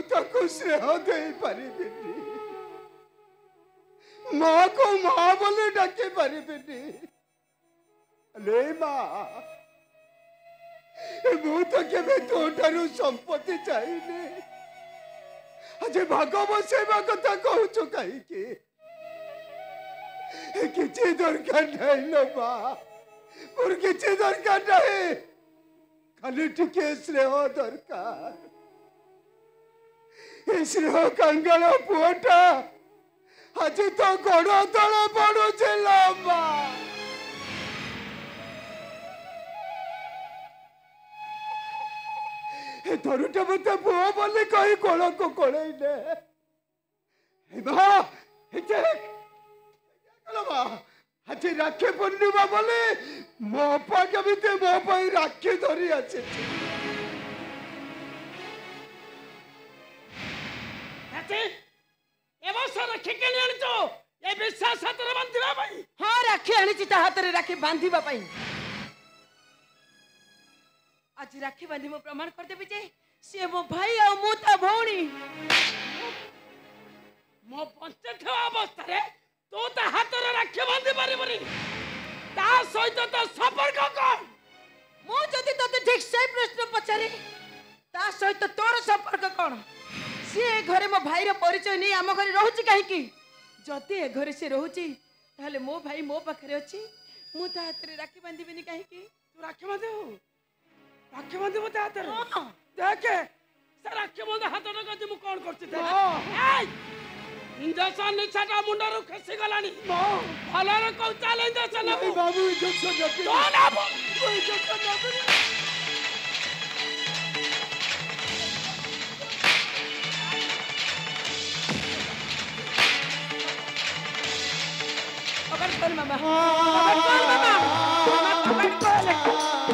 ताको स्नेह दे पारिबिनी माँ को माँ बोले डाके पारिबिनी ले माँ मु तो केबे तोठारु संपत्ति चाहिए आज भाग बसेवा कथा कहूचु कहीं किसी दरकार नहीं लो माँ मोर किसी दरकार नहीं खाली टिके स्नेह दरकार स्नेह कंगाल पुआटा आज तो गोड़ तले पड़ुचे लो माँ धरुटा मत पुआ बोले कहीं कोल को कोले आज राखी पूर्णिमा बोले मो पा केमिते मो पाई राखी धरी आछे राखी के आनिचो ए विश्वास हाथ बांधिबा पाई हाँ राखी आनिची ता हाथ रे राखी बांधिबा पाई आज राखी बांधी मो प्रमाण कर देबी जे से मो भाई आ मो ता भौणी मो पंचथ अवस्था रे तो ता हाथ रे राखी बांधि पारिबनी ता सहित तो संपर्क कोन मो जदी तते ठीक से प्रश्न पचारे ता सहित तोर संपर्क कोन से घरे मो भाई रो परिचय नै आम घरे रहउची काहे की जदी ए घरे से रहउची ताले मो भाई मो पाखरे अछि मु ता हाथ रे राखी बांधिबिनी काहे की तू राखी बांधे मते हाथ रे देखे से राखी बांधे हाथ रे गति मु कोन करछि दे ए इंजेक्शन निछाटा मुंडरो खसी गलानी भलो रे को चाले इंजेक्शन ना बाबू इंजेक्शन जके तो ना इंजेक्शन ना पकड़ कर मामा पकड़ कर मामा पकड़ कर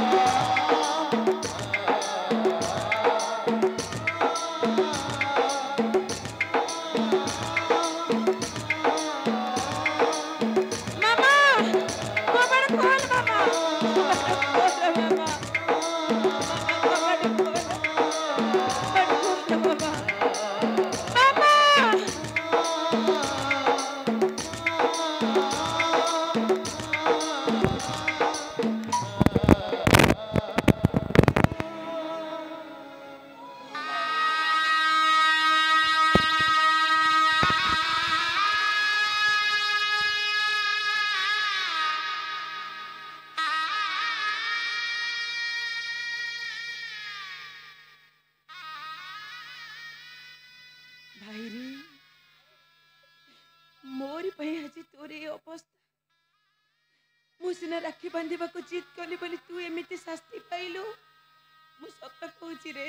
मुसिना राखी बांधिबा को जीत कली बोली तू एमिति शास्ति पाइलु मु सत कहूची रे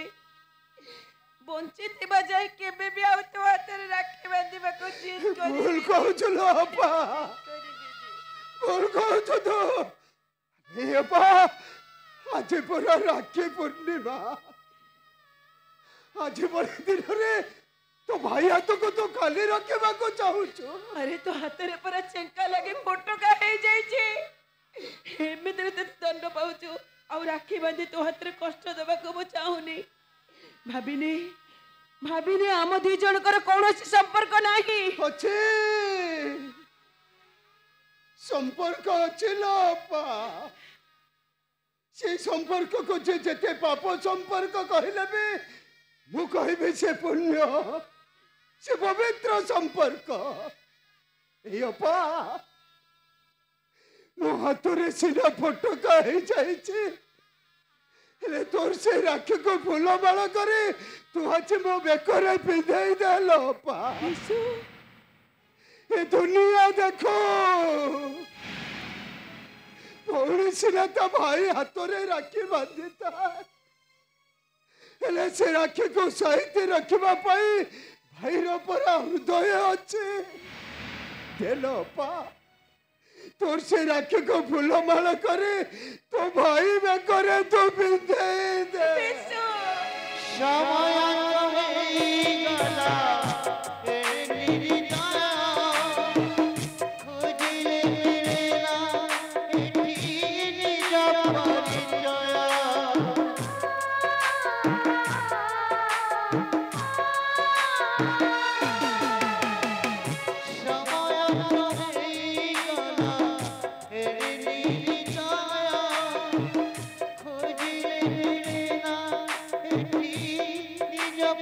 बंचे थिबा जाय केबे भी आउ तो हाथ रे राखी बांधिबा को जीत कली भूल कहूछु लो अपा भूल कहूछु तो ए अपा आज पूरा राखी पूर्णिमा आज बड़े दिन रे तो भाई हाथ को तो खाली रखेबा को चाहूछु अरे तो हाथ रे पर चेंका लगे फोटो का हे जाई छी एमिति ते दंड पाउछु आ राखी बांधी तो हाथ रे कष्ट देबा को मु चाहुनी भाबिनी आम दुई जनकर कौनसी संपर्क नाही अछि संपर्क अछि लोपा से संपर्क को जेते पाप संपर्क कहले भी मु कहबे से पुण्य से पवित्र संपर्क एपा मो हाथरे सीधा फोटो का ही जाइए तोर से राखी को फूल माला करे तू आज मो बेकरे पिंधाई देलो पा ए दुनिया देखो भौणी सीना ता भाई हाथरे राखी बांधिता से राखी को सहित रखा भाई पर हृदय अच्छे देलो पा तोर से राखी को फूल माला करे तो भाई में करे तो पिंधे दे समय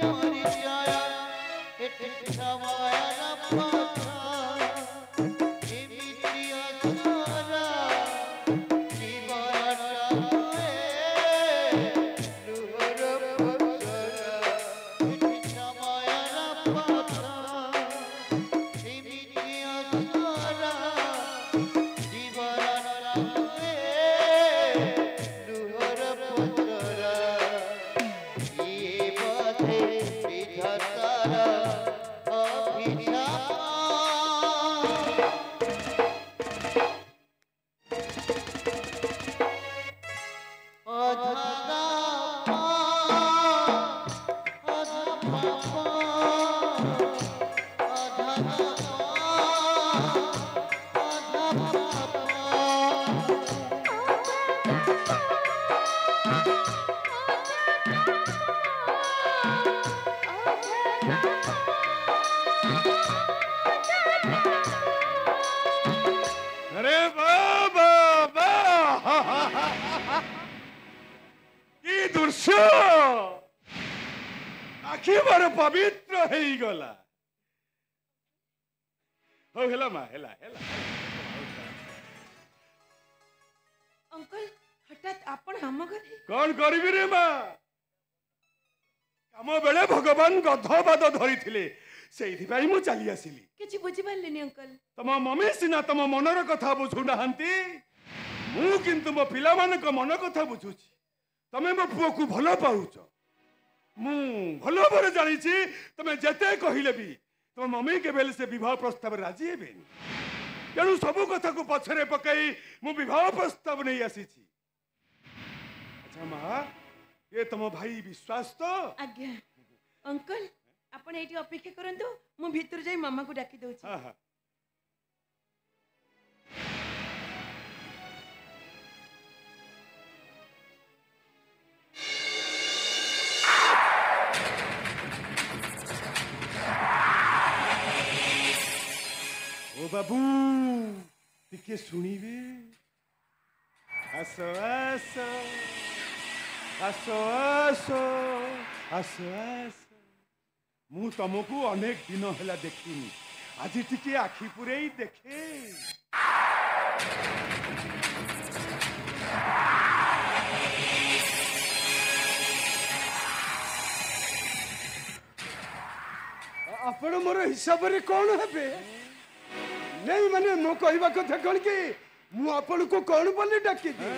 परिचय एठे समय पथा एमितिया सारा जीवनटा लुहर पथरा एठे समय पथा एमितिया सारा जीवनटा लुहर पथरा ये पथे विधातारा अभिशाप अधगा अरे बाबा की दृश्य आखि बार पवित्र हो गला हो हेला मा हेला हेला अंकल हठात आपण हम घरे कौन करिबि रे मा काम बेले भगवान गधबाद धरिथिले सेइथि पई मु चली आसिली किछि बुझि पारलेनी अंकल तम मम्मी सिना तम मनर कथा बुझु नाहंती मु किंतु मो पिला मानक मन कथा बुझुची तमे मो पुओ को भलो पाउछ मु भलो भरे जानी छी तमे जते कहिले भी तम मम्मी के बेले से विवाह प्रस्ताव राजी हेबेनी तेणु सबु कथा को पछरे पकई मु विवाह प्रस्ताव नहीं आसी छी अच्छा मां ये तम भाई विश्वास तो आज्ञा अंकल आपण एठी अपेक्षा करंतु मु भीतर जाई मामा को डाकी दउछि हां हां ओ बाबू टिके सुनिबे आसो आसो आसो आसो आसो आसो मु तुमको अनेक दिन हैला देखिनी आज टिके आखि पुरेई देखे आपण मोर हिसाब रे कौन हेबे नहीं माने मो कहबा कथा कोन कि मु आपण को कौन बोली डाकी दी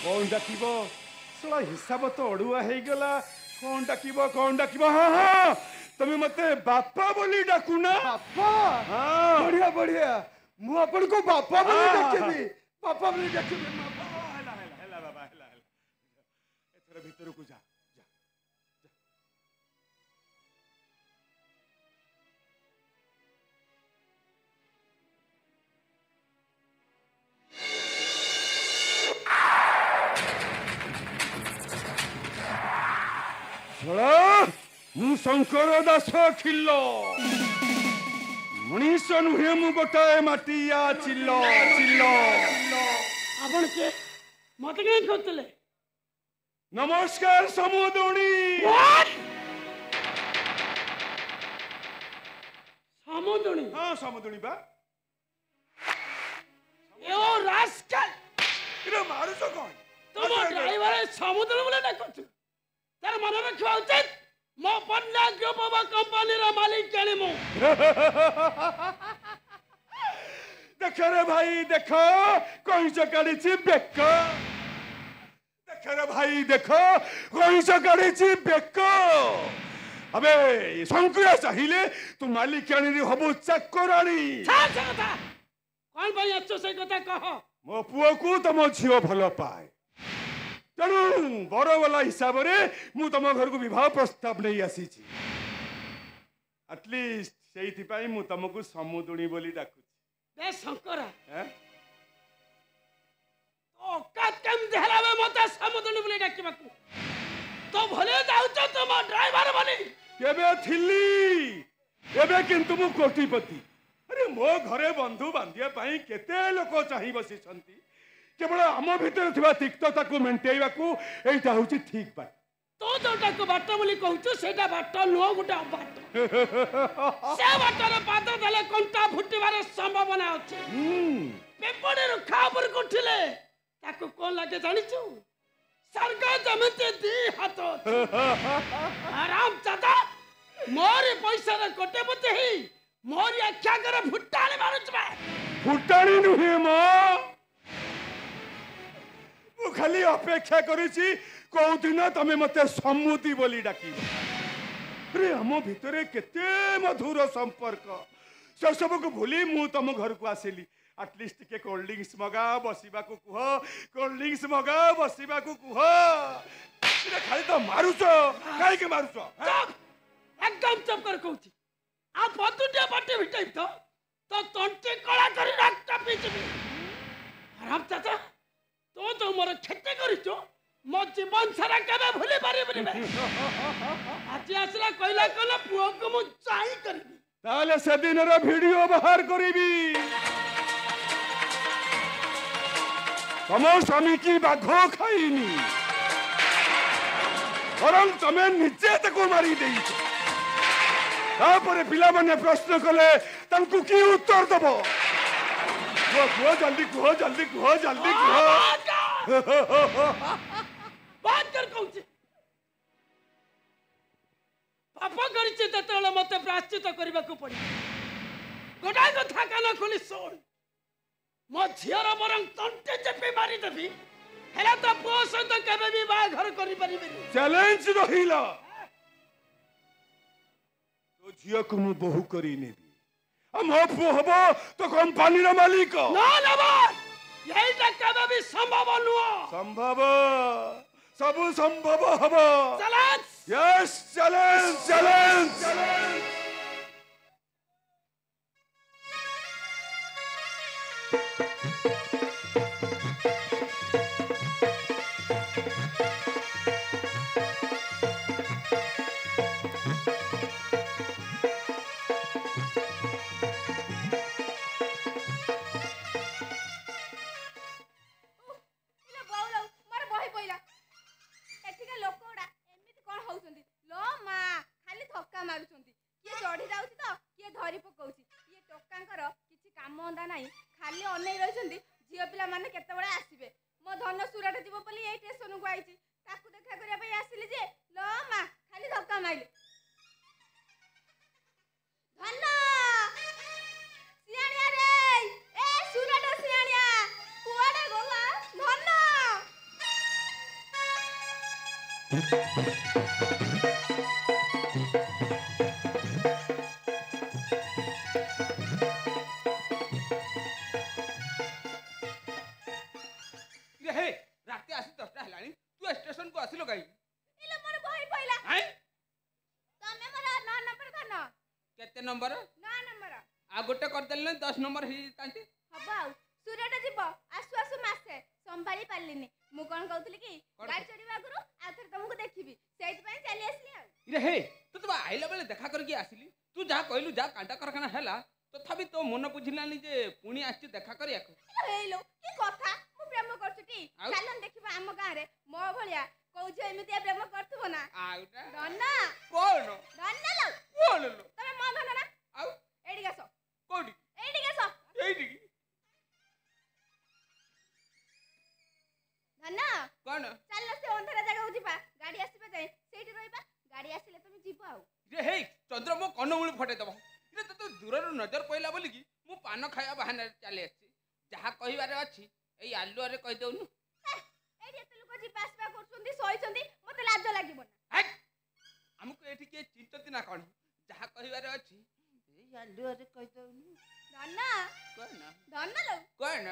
कौन डाकिबो सला हिसाब तो अड़ुआ हे गला कौन डाकिबो हां हां तमे मते बापा बोली डाकू ना बापा हां बढ़िया बढ़िया मु आपण को बापा बोली डाकी दी बापा बोली डाकी दी हेला हेला हेला बाबा हेला हेला एथरा भीतर को जा जा मु शंकर दास खिल्लो मनीष नुहे मु गोटाए माटिया चिल्लो चिल्लो आपण के मते कहीं खोतले नमस्कार समुदुणी समुदुणी हाँ समुदुणी बा यो रास्कल इरे मारू तो कौन तुम ड्राइवर समुद्र बोले ना कुछ तार मन रखवा उचित मो पन्ना ग्रुप ऑफ कंपनी रा मालिक केने मु देखो रे भाई देखो कोई चकाड़ी ची बेको देखो रे भाई देखो कोई चकाड़ी ची बेको अबे शंकुया चाहिए तू मालिकाणी रे हबु चक्कराणी छा कथा कौन भाई अच्छो से कथा कहो मो पुओ को तम झियो भलो पाए तेणु बड़ वाला हिसाब रे मु तम घर को विवाह प्रस्ताव नहीं आसी छी एटलिस्ट सेइथि पई मु तमको समुदुणी बोली डाकू बे शंकरा हैं तो औकात केम देहलावे मते समुद्र बोले डाकिबाकू तो भले जाउछ तुम ड्राइवर बनी केबे थिली एबे किंतु मु कोटिपति अरे मो घरे बंधु बांधिया पाई केते लोक चाहि बसी छंती केवल आम भितर थिबा तिक्तता को मेंटेइबा को एटा होची ठीक बात तो जोटा को बाट बोली कहूछु सेटा बाट नुह गोटे बाट से बाटर पाद देले कंटा फुटिबार संभावना अछि पेपड़े खा पर उठिले ताको कोन लागे जानिछु सरग जमते दी हाथ आराम चाचा मोर पैसा रे कोटे पते ही मोर आख्या करे फुटाणी मारुछ बा फुटाणी नुहे मां मु खाली अपेक्षा करिछि कोउ दिन तमे मते सम्मुति बोली डाकी रे हम भितरे केते मधुर संपर्क से सब को भूली मु तम घर को आसिली एटलिस्ट के कोल्ड ड्रिंक्स मगा बसिबा को कुह कोल्ड ड्रिंक्स मगा बसिबा को कुह रे खाली तो मारुछ काहे के मारुछ एकदम चुप कर कहूची आ पतुटिया बाटे भिटाई तो तंटे कला करी रक्त पीचबी आराम चाचा तो मोर क्षति करिचो मो जीवन सारा केबे भूली पारिबनी बे आज आसला कहला कहला पुओ को मु चाहि करबी ताले से दिन रो वीडियो बाहर करबी तमो स्वामी की बाघो खाइनी वरन तमे निजे तको मारी देई तापरे पिला माने प्रश्न कले तंकु की उत्तर दबो वो जल्दी कुह जल्दी कुह जल्दी कुह बात कर कहूची पाप करिचे ततले मते प्राश्चित करबा को पड़ी गोटा कथा कान खोली सुन मो झियर बरंग तंटे चेपे मारी देबी हेला तो पुओ सहित केबे भी बा घर करि परिबेनी चैलेंज रहिला तो झियो को मु बहु करी नेबी हम पुओ हबो तो कंपनी रो मालिक ना नबर यही केबे भी संभव नुओ संभव सब संभव हबो challenge yes challenge challenge number 9 number आ गोटे कर देले 10 नंबर ही तांती हबा सूर्यटा जीव आसु आसु मासे संभाली पालिनी मु कोन कहतली कि गाड़ी चढ़ीबा गुरु आ थर तुमको देखिबी सेइत पय चली आसली आ रे हे तू तो आइला बेले देखा करके आसली तू जा कहलु जा कांटा कारखाना हैला तथापि तो मन बुझिलानी जे पुणी आछि देखा करिया हेलो की कथा मु प्रेम करछुटी चलन देखिबा हम गां रे मो भलिया कहू जे एमितिया प्रेम करथबो ना आउटा धन्ना कोन धन्ना लो कोन लो तमे म धन्ना ना आउ एडी गसो कोडी एडी गसो एडी धन्ना कोन चल से अंधरा जगह उजिबा गाड़ी आसीबा जाय सेठी रहिबा गाड़ी आसीले तुम जीव आउ रे हे चंद्र मो कन उळी फटे दबो रे तो दूर नजर पइला बोली की मु पान खाया बहाना चले आछि जहा कहिबारे अछि एई आलुआ रे कहि देउनु एडी एते लोक जी पास बा करछुंदी सोइछुंदी मते लाज लागिबो ना हमको एठी के चिंतती ना कोन जहा कहिबारे अछि एई आलुआ रे कहि देउनु धन्ना कोन धन्ना लो कोन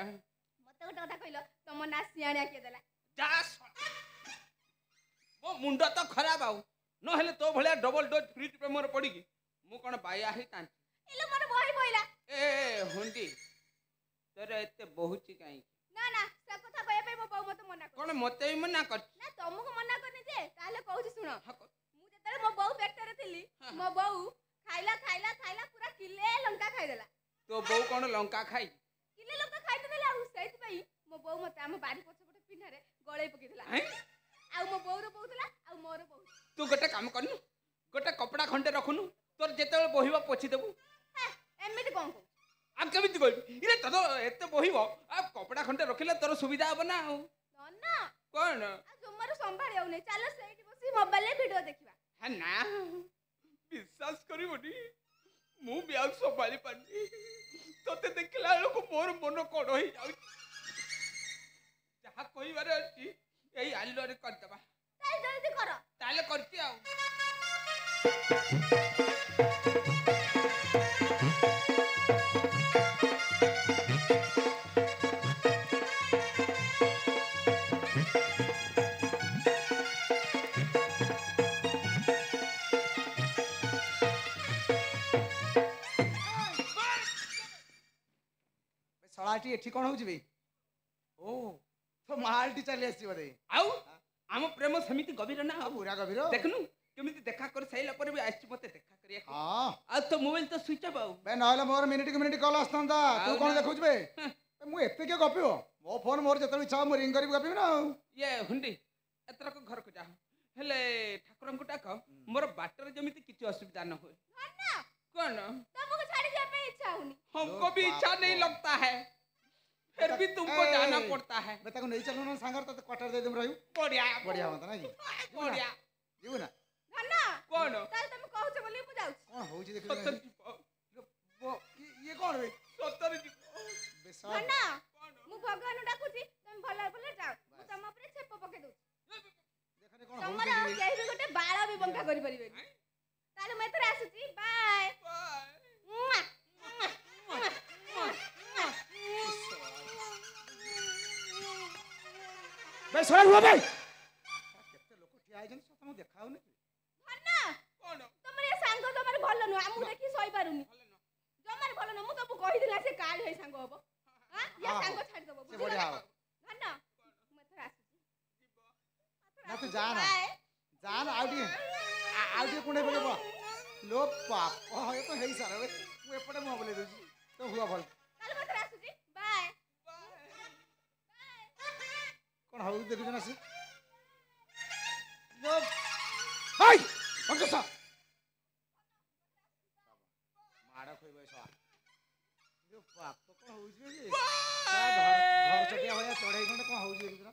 मते गोटा कथा कहिलो तम ना सियाणिया के देला जा मो मुंडा तो खराब आउ न हेले तो भलिया डबल डोज फ्रिज पे मोर पड़ी की मु कोन बाया ही तान इलो मन बही पइला ए हुंडी तोरे एते बहुची काई ना ना से कथा कहय पे मो बहु मते मना कर कोन मते ही मना कर ना तुमको मना करनी जे ताले कहूची सुनो मु जेतरे मो बहु पेटरे थिली मो बहु खाइला खाइला खाइला पूरा किले लंका खाइ देला तो बहु कोन लंका खाइ किले लंका खाइ देला आ सेति पई मो बहु मते हम बाड़ी पछ पटे पिन्हारे गळे पकी देला आ ଆଉ ମୋ ବୋଉର ବୋହୁଥିଲା ଆଉ ମୋର ବୋହୁ। तू गोटे काम करनु गोटे कपड़ा खंडे रखुनु तोर जेते बोहिबा पोछि देबु एमिति कोन को आ केमिति कहबी इरे ततो एते बोहिबो आ कपड़ा खंडे रखिले तोर सुविधा हो ना नन्ना कोन आ जोमारो संभाळियो नै चलो सेठी बसी मोबाइल रे वीडियो देखिबा है ना विश्वास करिवनी मु भी आउ संभाली पानी तोते देखला लोक मोर मन कोड होई जाउ जहा कहिबारे अछि एई आलो रे कर दबा ताई जल्दी करो ताले करती आउ सलाटी एठी कोन होउछि बे ओ तो मालटी चली आसी बदे आउ आम प्रेम समिति गभीर ना आ पूरा गभीर देखनु केमिति देखा कर सैला पर भी आछि मते देखा करिया हां आ तो मोबाइल तो स्विच ऑफ आउ बे नहले मोर मिनिट कॉल आस्तंदा तू कोन देखुछ बे मु एते के गपियो मो फोन मोर जतल इच्छा मु रिंग करी गपिबी ना ये हुंडी एतरा को घर को जा हेले ठाकुरन को डाक मोर बाटर जमिति किछि असुविधा न होय नन्ना कोन तुमको छाड़ी जाने पे इच्छा होनी हमको भी इच्छा नहीं लगता है फिर भी तुमको जाना पड़ता है बे ताको नहीं चलनो ना सांगर त क्वार्टर दे देम रहू बढ़िया बढ़िया मत ना जी बढ़िया जीव ना नन्ना कौन ताल तुम कहउछ बोली मु जाउछ कोन होउछि देख सत्तर ये कोन बे सत्तर बे सब नन्ना मु भगवान डाकुची तुम भला भला जाओ मु तम ऊपर छेप पके दउ देखने कोन तमरा होउछि केहि भी गोटे बाळ भी बंका करि परिबेनी ताले मैं तोरा आसुची बाय बे सर हुआ बे केते लोक ठिया आइजन सत मु देखाउ नै नन्ना कौन तमरे ये सांग तमरे भल नु हमु देखि सही पारुनी जमार भल नु मु तो कहि दिला से काल है सांग हबो हां या हाँ, सांग छाड़ दबो से बढ़िया हो नन्ना मैं तोरा आसुची ना तू जा ना आउटी कुणे बोले बा लो पाप ये तो हेई सारा बे मु एपटे मु बोले दोजी तो हुआ भल ताले मैं तोरा आसुची बाय कोन हाउ देखु जना से लो हाय अंकसा माडा खोई बैसा जो पाप तो कोन होउछि जे घर चटिया होया चढ़ाई खंड कोन होउछि देखु जना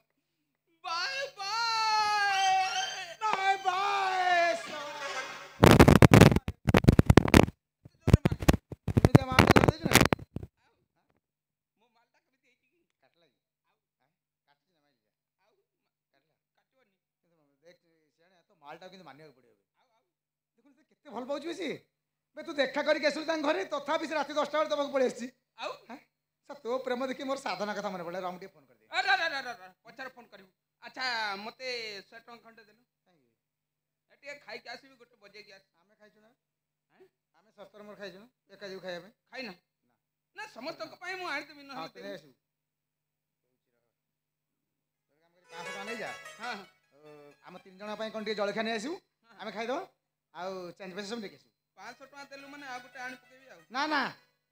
बाय बाय बाय बाय तुम दे मार दे जना मो मालटा कभी देछि की काटला जी काटछि ना माइल जा काटला काटोनी देख सियाने तो मालटा किंतु मानिया पड़ियो देखु से केते भल पाउछि बेसी बे तू देखा करी केसु तां घरे तथापि से राति 10टा बेले तमक पळि आछि आउ स तो प्रेम देखि मोर साधना कथा मन पड़े राम के फोन कर दे अरे अरे अरे अरे पछार फोन करिवु अच्छा मते 100 टका खंडे देनु एटे खाइ के आसीबी गोटे बजे के आसी आमे खाइछु ना हैं आमे सस्तर मोर खाइछु ना एका जीव खाइ आमे खाइ ना ना समस्त को पाए मु आनि देबी हां न तेरे आसु काम करी 500 नहीं जा हां हम 3 जना पई कोन टे जळखा नै आसु आमे खाइ दो आ चेंज पैसा सब नेकेसु 500 टका देलु माने आ गोटे आनि पकेबी आउ ना ना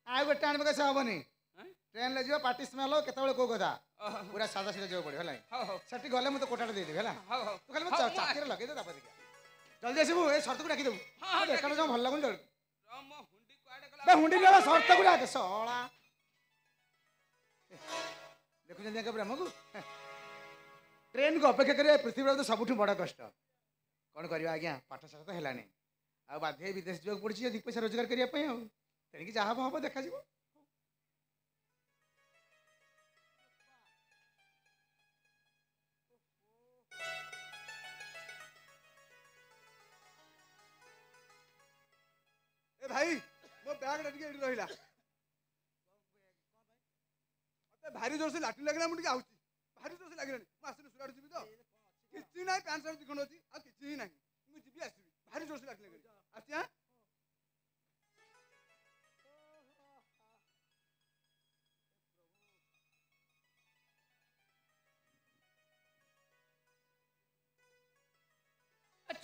आ गोटे आने कैसे हबनी हैं ट्रेन ले जीव पार्टी स्मेल केतबेले को कथा ओहो पूरा सादा सीधा जीव पड़े हला हो हो सेठी गले मते कोठाटा दे दे हला हो हो तू खाली हाँ, मत मैं चाकर लगे दे तापर देखा जल्दी आसीबू ए शर्त को डाकी देबू हाँ, हाँ, देखा जो भल लागुन जल राम हुंडी कुआडे गला बे हुंडी लेला शर्त को डाके सोळा देखु जंदी के ब्रह्म को ट्रेन को अपेक्षा करे पृथ्वी तो सबुठ बड़ कष्ट कौन करवा आज्ञा पाठ साठ तो हेलानी आ बाध्य विदेश जाक पड़ी अधिक पैसा रोजगार करिया पई आ तेणिक जहाँ हम देखा जीव ए भाई मो बैग टिके एडी रहिला मते भारी जोर से लाठी लागला मु टिके आउची भारी जोर से लागलानी मु आसिन सुराड जिबी तो किछि नाही पैंट शर्ट दिखण अछि आ किछि ही नाही मु जिबी आसीबी भारी जोर से लाठी लागली आछि हां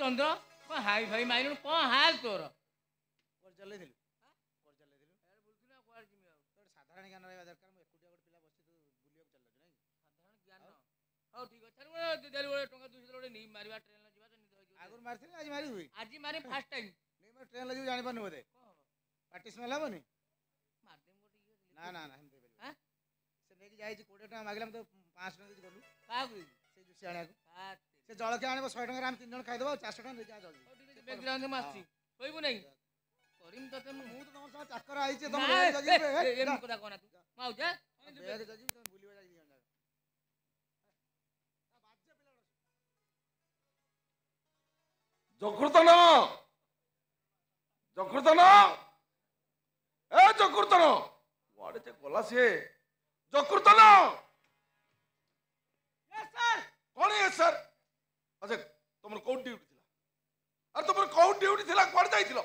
चंद्र कौन हाई भाई माइलुन कौन हाल तोर कोर चले दिलु कोर चले दिलु यार बोलतु ना कोआर जिमी आउ तो साधारण ज्ञान रहबा दरकार मु एकुटिया गोटे पिला बसि तू बुलियो चलला नै साधारण ज्ञान ହଉ ଠିକ ଅଛି ଛାଡୁ ଦେଲି ଗୋଟେ ଟଙ୍କା 200 ଗୋଟେ ନେଇ ମାରିବା ଟ୍ରେନ ଯିବା ତ ନିଦ ହେଇଯିବ ଆଗରୁ ମାରିଥିଲି ଆଜି ମାରିବି ଆଜି ମାରି ଫାଷ୍ଟ ଟାଇମ ନେଇ ମୋର ଟ୍ରେନ୍ ଯିବୁ ଜାଣିପାରୁନି ବୋଧେ କଣ ହବ ପାଟି ସ୍ମେଲ୍ ହବନି ମାରଦେମ ଗୋଟେ ଇଏ ନା ନା ନା ସେମିତି ଦେଇପାରିବି ଆଁ? ସେ ନେଇକି ଯାଇଛି 20 ଟଙ୍କା ମାଗିଲା ମୁଁ ତ 500 ଟଙ୍କା ଦେଇଛି ଗଲୁ କାହାକୁ ଦେଇଛୁ ସେ ଯୋଉ ସିଆଣିଆକୁ କାଟେ ସେ ଜଳଖିଆ ଆଣିବ 100 ଟଙ୍କାରେ ଆମେ 3 ଜଣ ଖାଇଦେବା ଆଉ 400 ଟଙ୍କା ନେଇକି ଜଲ୍ଦି ହଉ ଠିକ ଅଛି ବ୍ୟାକଗ୍ରାଉଣ୍ଡ ମୁଁ ଆସିଛି ଶୋଇବୁ ନାହିଁ କରିମି ତତେ ମୁଁ ମୁଁ ତ ତମର ସହ ଚାକର ଆଇଛି ତମ ନା, ବ୍ୟାଗ୍ ଜଗିବେ ଏମିତି କଥା କହନା ତୁ ମୁଁ ଆଉଛି ବ୍ୟାଗ୍ ଜଗିବି ତମେ ବୁଲିବ ଯାଇକି ଦି ଜଣ ଯାକ ଜକୃତନ ଜକୃତନ ଏ ଜକୃତନ କୁଆଡେ ଯେ ଗଲା ସିଏ ଜକୃତନ କଣ ଏ ସାର୍ ଆଚ୍ଛା ତମର କୋଉ ଡ୍ୟୁଟି ଥିଲା ଆରେ ତମର କୋଉ ଡ୍ୟୁଟି ଥିଲା କୁଆଡେ ଯାଇଥିଲ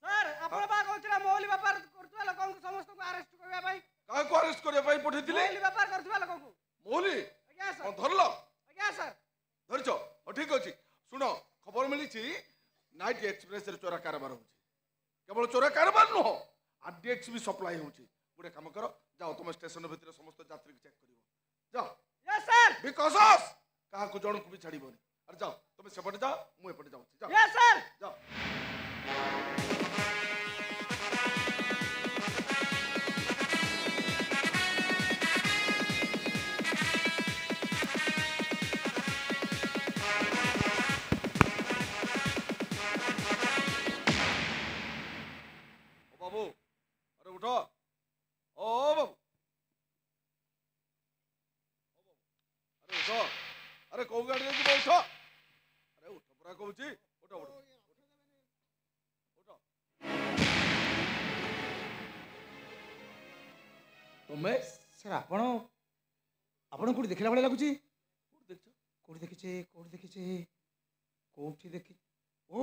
ସାର୍ ଆପଣ ବା କହୁଥିଲେ ମୌଲି ବେପାର କରୁଥିବା ଲୋକଙ୍କୁ ସମସ୍ତଙ୍କୁ ଆରେଷ୍ଟ କରିବା ପାଇଁ କାହାକୁ ଆରେଷ୍ଟ କରିବା ପାଇଁ ପଠେଇଥିଲେ ମୌଲି ବେପାର କରୁଥିବା ଲୋକଙ୍କୁ ମୌଲି ଆଜ୍ଞା କଣ ସାର୍ ଧରିଲ ଆଜ୍ଞା ସାର୍ ଧରିଛ ହଉ ଠିକ ଅଛି ଶୁଣ ଖବର ମିଳିଛି ନାଇଟ୍ ଏକ୍ସପ୍ରେସରେ ଚୋରା କାରବାର ହଉଛି କେବଳ ଚୋରା କାରବାର ନୁହଁ ଆରଡିଏକ୍ସ ବି ସପ୍ଲାଏ ହଉଛି ଗୋଟେ କାମ କର ଯାଅ ତମ ଷ୍ଟେସନ ଭିତରେ ସମସ୍ତ ଯାତ୍ରୀକୁ ଚେକ୍ କରିବ ଯାଅ ୟେସ୍ ସାର୍ ବିକଜ କାହାକୁ ଜଣକୁ ବି ଛାଡ଼ିବନି ଆରେ ଯାଅ ତମେ ସେପଟେ ଯାଅ ମୁଁ ଏପଟେ ଯାଉଛି ଯାଅ ୟେସ୍ ସାର୍ ଯାଅ ओ बाबू अरे उठो ओ बाबू अरे उठो अरे कौ गाड़ी उठ अरे उठ पूरा कहूँ उठ उठ उठ तुम्हें ସାର୍ ଆପଣ ଆପଣ କୋଉଠି ଦେଖିଲା ଭଳିଆ ଲାଗୁଛି देखो କୋଉଠି ଦେଖିଛି କୋଉଠି ଦେଖି ଓ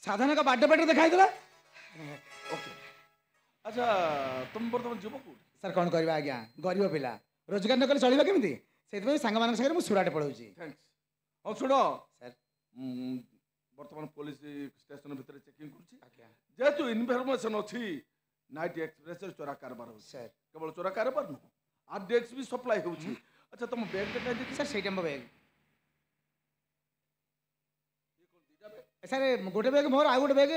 ସାଧାରଣଙ୍କ ବାର୍ଥଡେ ପାର୍ଟିରେ ଦେଖା ହେଇଥିଲା ओके अच्छा तुम बर्तमान जीव कौन ସାର୍ କ'ଣ କରିବା ଆଜ୍ଞା ଗରିବ ପିଲା ରୋଜଗାର ନ କଲେ ଚଳିବ କେମିତି ସେଇଥିପାଇଁ ସାଙ୍ଗମାନଙ୍କ ସାଙ୍ଗରେ ମୁଁ ସୁରାଟ ପଳାଉଛି थैंक्स हाँ सुन ସାର୍ बर्तमान पुलिस स्टेशन भितर चेकिंग करुच्ची ଆଜ୍ଞା जेहेतु इनफर्मेशन अच्छी नाइट एक्सप्रेस चोरा कारबार हो ସାର୍ केवल चोरा कारबार नुह आरडीएक्स भी सप्लाई होची अच्छा तुम बैग देखा देखी ସାର୍ ସେଇଟା ମୋ ବ୍ୟାଗ୍ ये कौन दीटा बैग ସାର୍ ଗୋଟେ ବ୍ୟାଗ୍ ମୋର ଆଉ ଗୋଟେ ବ୍ୟାଗ୍